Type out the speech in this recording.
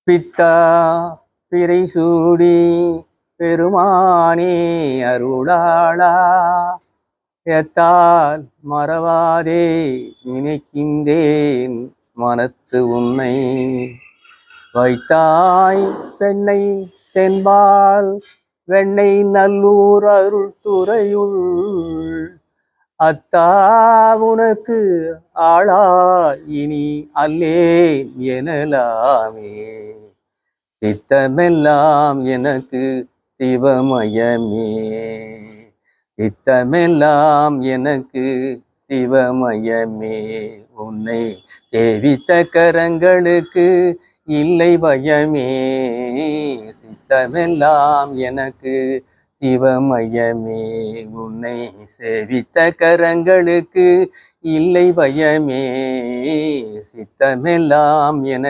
பித்தா பிறை சூடி பெருமானே அருளாளா எத்தால் மறவாதே நினைக்கின்றேன் மனத்து உன்னை வைத்தாய் பெண்ணை தென்பால் வெண்ணை நல்லூர் அருள் துறையுள் அத்தா உனக்கு ஆளா இனி அல்லேன் எனலாமே சித்தமெல்லாம் எனக்கு சிவமயமே சித்தமெல்லாம் எனக்கு சிவமயமே உன்னை சேவித்த கரங்களுக்கு இல்லை பயமே சித்தமெல்லாம் எனக்கு சிவமயமே உன்னை சேவித்த கரங்களுக்கு இல்லை பயமே சித்தமெல்லாம் எனக்கு